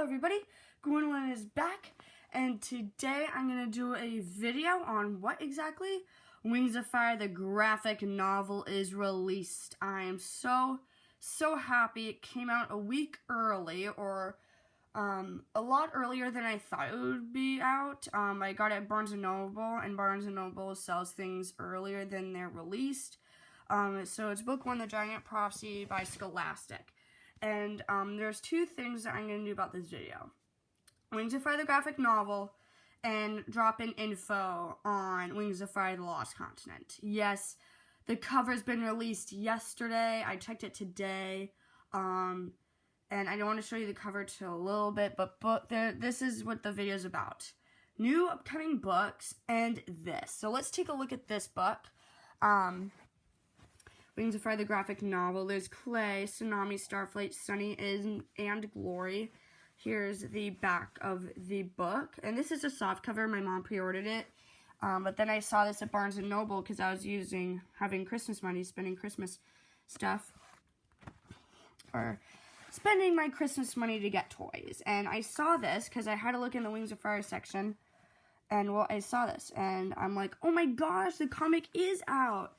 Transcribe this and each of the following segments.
everybody, Gwendolyn is back, and today I'm going to do a video on what exactly Wings of Fire, the graphic novel, is released. I am so happy. It came out a week early, or a lot earlier than I thought it would be out. I got it at Barnes & Noble, and Barnes & Noble sells things earlier than they're released. So it's book 1, The Giant Prophecy by Scholastic. And there's two things that I'm going to do about this video. Wings of Fire, the graphic novel, and drop in info on Wings of Fire, the Lost Continent. Yes, the cover's been released yesterday. I checked it today. And I don't want to show you the cover till a little bit, but this is what the video is about. New upcoming books and this. So let's take a look at this book. Wings of Fire, the graphic novel. There's Clay, Tsunami, Starflight, Sunny, and Glory. Here's the back of the book. And this is a soft cover. My mom pre-ordered it. But then I saw this at Barnes & Noble because I was having Christmas money, spending Christmas stuff. Or spending my Christmas money to get toys. And I saw this because I had to look in the Wings of Fire section. And, well, I saw this. And I'm like, oh my gosh, the comic is out.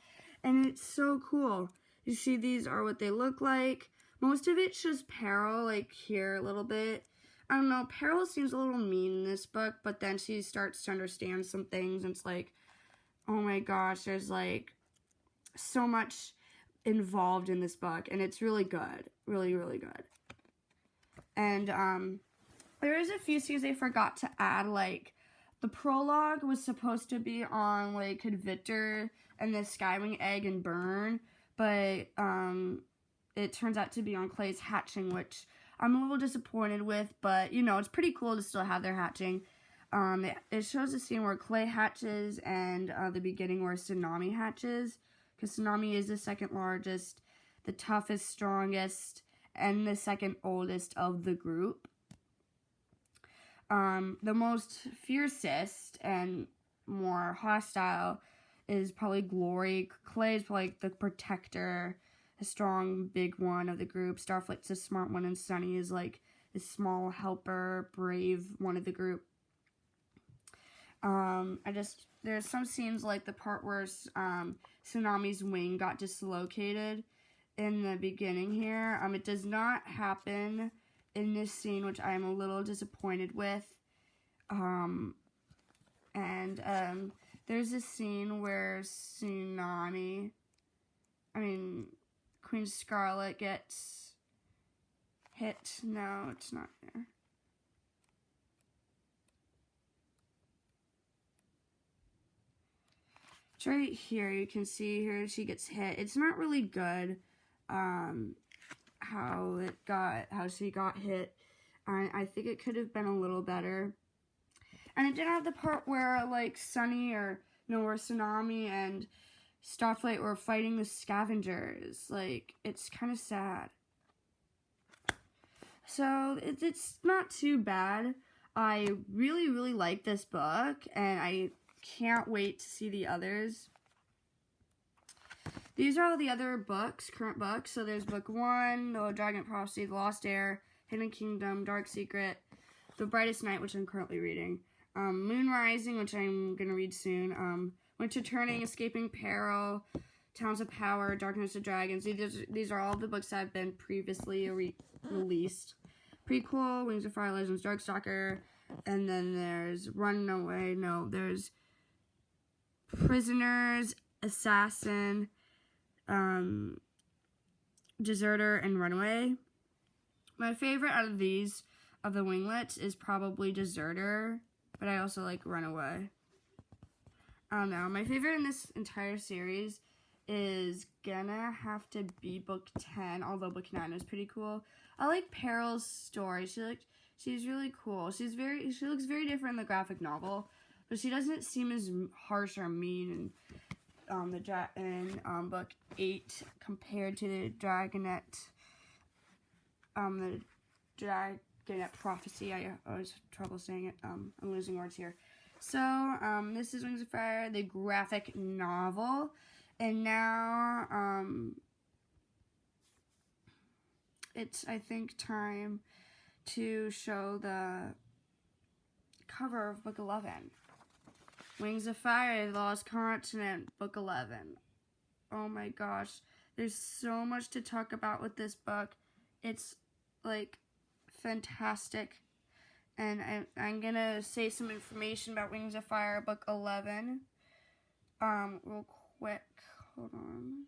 And it's so cool. You see, these are what they look like. Most of it's just Peril, like here a little bit. I don't know, Peril seems a little mean in this book, but then she starts to understand some things, and it's like, oh my gosh, there's like so much involved in this book, and it's really good. Really, really good. And there is a few scenes they forgot to add, like the prologue was supposed to be on like Victor and the Skywing egg and burn, but it turns out to be on Clay's hatching, which I'm a little disappointed with, but you know, it's pretty cool to still have their hatching. It shows a scene where Clay hatches and the beginning where Tsunami hatches, because Tsunami is the second largest, the toughest, strongest, and the second oldest of the group. The most fiercest and more hostile is probably Glory. Clay is probably like the protector, a strong, big one of the group. Starflight's the smart one, and Sunny is like the small helper, brave one of the group. There's some scenes like the part where Tsunami's wing got dislocated in the beginning here. It does not happen in this scene, which I am a little disappointed with. There's a scene where Queen Scarlet gets hit. No, it's not there. It's right here. You can see here she gets hit. It's not really good how she got hit. I think it could have been a little better. And it didn't have the part where like where Tsunami and Starflight were fighting the scavengers. Like, it's kind of sad. So it's not too bad. I really, really like this book, and I can't wait to see the others. These are all the other books, current books. So there's book 1, The Giant Prophecy, The Lost Heir, Hidden Kingdom, Dark Secret, The Brightest Night, which I'm currently reading, Moon Rising, which I'm going to read soon, Winter Turning, Escaping Peril, Towns of Power, Darkness of Dragons. These are all the books that have been previously released. Prequel, Wings of Fire, Legends, Darkstalker, and then there's there's Prisoners, Assassin, Deserter, and Runaway. My favorite out of these, of the winglets, is probably Deserter, but I also like Runaway. Now, my favorite in this entire series is gonna have to be book 10, although book 9 is pretty cool. I like Peril's story. She's really cool. She looks very different in the graphic novel, but she doesn't seem as harsh or mean in book 8 compared to the Dragonette. The Dragonette Prophecy. I always have trouble saying it. I'm losing words here. So, this is Wings of Fire, the graphic novel. And now, it's, I think, time to show the cover of book 11. Wings of Fire, The Lost Continent, book 11. Oh my gosh. There's so much to talk about with this book. It's, like, fantastic. And I'm gonna say some information about Wings of Fire, book 11. Real quick. Hold on.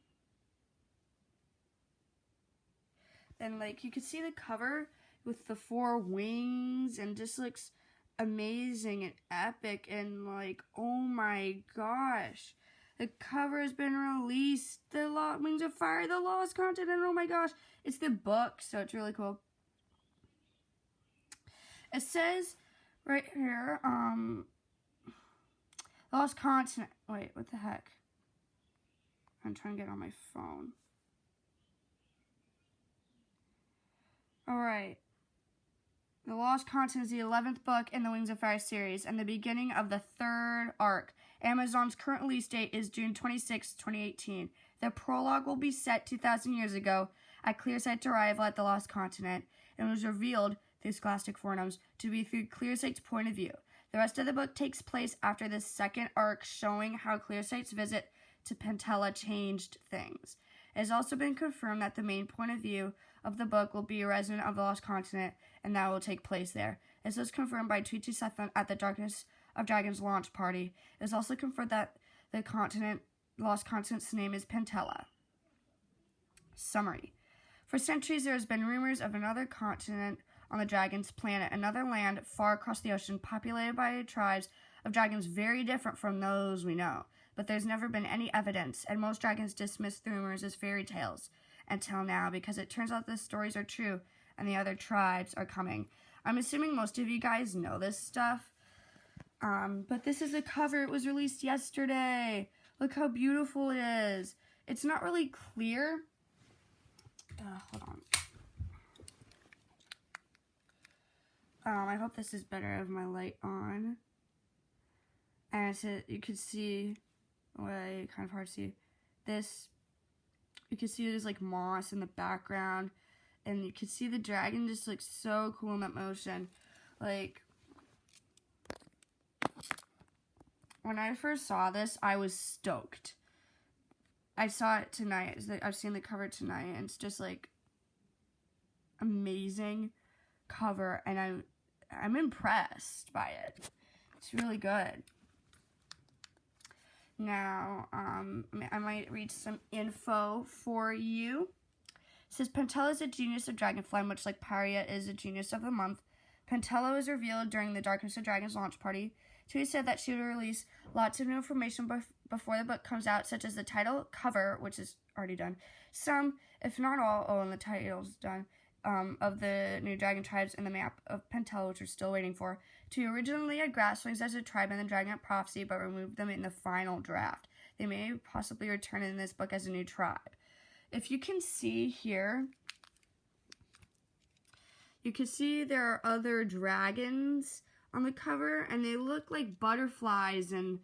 And, like, you can see the cover with the 4 wings and just looks amazing and epic and, like, oh my gosh. The cover has been released. Wings of Fire, The Lost Continent. Oh my gosh. It's the book, so it's really cool. It says right here, Lost Continent. Wait, what the heck? I'm trying to get on my phone. Alright. The Lost Continent is the 11th book in the Wings of Fire series and the beginning of the 3rd arc. Amazon's current release date is June 26, 2018. The prologue will be set 2,000 years ago at Clearsight's arrival at the Lost Continent and was revealed through Scholastic Forums to be through Clearsight's point of view. The rest of the book takes place after the 2nd arc, showing how Clearsight's visit to Pentella changed things. It has also been confirmed that the main point of view of the book will be a resident of the Lost Continent, and that will take place there. This was confirmed by Tweety Sutton at the Darkness of Dragons launch party. It is also confirmed that the Lost Continent's name is Pentella. Summary. For centuries, there has been rumors of another continent on the Dragon's planet, another land far across the ocean populated by tribes of dragons very different from those we know. But there's never been any evidence, and most dragons dismiss the rumors as fairy tales until now, because it turns out the stories are true and the other tribes are coming. I'm assuming most of you guys know this stuff, but this is a cover. It was released yesterday. Look how beautiful it is. It's not really clear. Hold on. I hope this is better. I have my light on. And you can see, kind of hard to see, this, you can see there's like moss in the background, and you can see the dragon just looks so cool in that motion. Like, when I first saw this, I was stoked. I saw it tonight. I've seen the cover tonight, and it's just like amazing cover, and I'm impressed by it. It's really good. Now, I might read some info for you. It says, Pentella is a genius of dragonfly, much like Paria is a genius of the month. Pentella was revealed during the Darkness of Dragons launch party. Tui said that she would release lots of new information before the book comes out, such as the title, cover, which is already done, some, if not all, and the title's done, of the new dragon tribes and the map of Pentella, which we're still waiting for. Tui originally had Grasswings as a tribe in the Dragon of Prophecy, but removed them in the final draft. They may possibly return in this book as a new tribe. If you can see here, you can see there are other dragons on the cover, and they look like butterflies and,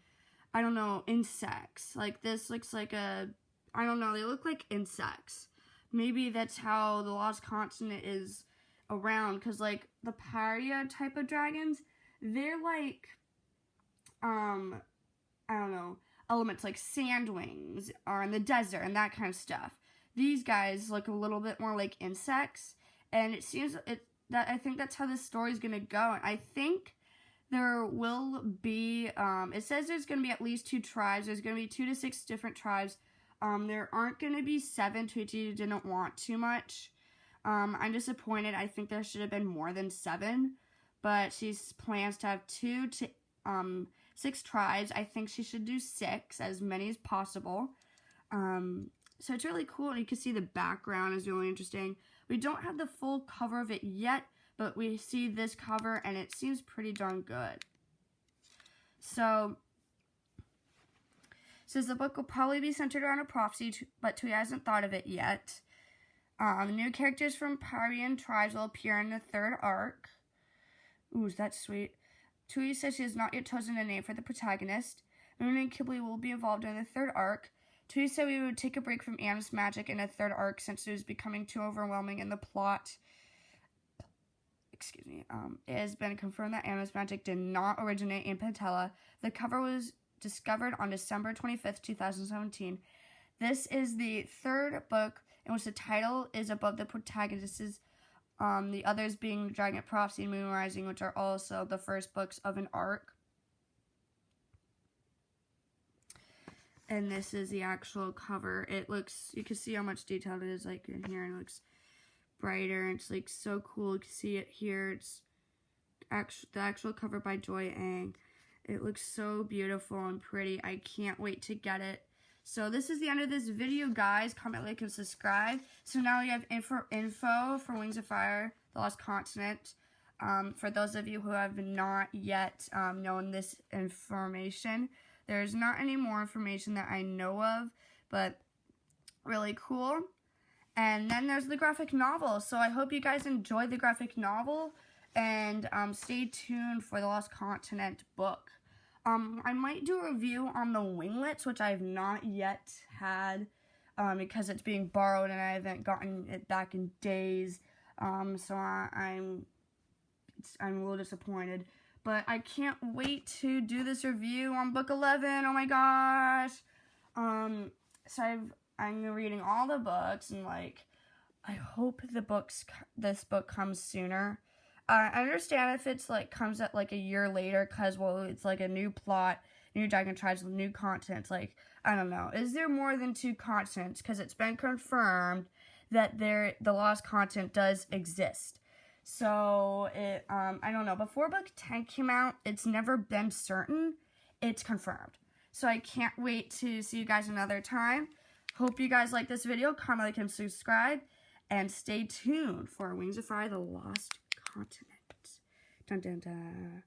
I don't know, insects. Like, this looks like I don't know, they look like insects. Maybe that's how the Lost Continent is around, because, like, the Paria type of dragons, they're like, I don't know, elements like sandwings are in the desert and that kind of stuff. These guys look a little bit more like insects, and it seems that I think that's how this story is gonna go. And I think there will be, it says there's gonna be at least 2 tribes. There's gonna be 2 to 6 different tribes. There aren't gonna be 7. Tweety didn't want too much. I'm disappointed. I think there should have been more than 7, but she plans to have 2 to 6 tribes. I think she should do 6, as many as possible. So it's really cool, and you can see the background is really interesting. We don't have the full cover of it yet, but we see this cover, and it seems pretty darn good. So, says the book will probably be centered around a prophecy, but Tui hasn't thought of it yet. New characters from Parian tribes will appear in the 3rd arc. Ooh, that's sweet. Tui says she has not yet chosen a name for the protagonist. Moon and Kibble will be involved in the 3rd arc. Tui said we would take a break from Anna's magic in the 3rd arc since it was becoming too overwhelming in the plot. excuse me, it has been confirmed that Animus Magic did not originate in Pantella. The cover was discovered on December 25th, 2017. This is the third book in which the title is above the protagonists, the others being Dragon Prophecy and Moon Rising, which are also the first books of an arc. And this is the actual cover. It looks, you can see how much detail it is, like, in here, and it looks brighter, and it's, like, so cool. You can see it here. It's the actual cover by Joy Ang. It looks so beautiful and pretty. I can't wait to get it. So this is the end of this video, guys. Comment, like, and subscribe. So now we have info for Wings of Fire, The Lost Continent. For those of you who have not yet known this information, there's not any more information that I know of, but really cool. And then there's the graphic novel. So I hope you guys enjoyed the graphic novel, and stay tuned for the Lost Continent book. I might do a review on the winglets, which I have not yet had, because it's being borrowed and I haven't gotten it back in days. So I'm a little disappointed. But I can't wait to do this review on book 11. Oh my gosh. So I'm reading all the books, and like, I hope this book comes sooner. I understand if it's like comes at like a year later, cause well, it's like a new plot, new dragon tribes, new continents. Like, I don't know. Is there more than 2 continents? Cause it's been confirmed that the Lost Continent does exist. So I don't know. Before book 10 came out, it's never been certain. It's confirmed. So I can't wait to see you guys another time. Hope you guys like this video. Comment, like, and subscribe, and stay tuned for Wings of Fire: The Lost Continent. Dun dun dun.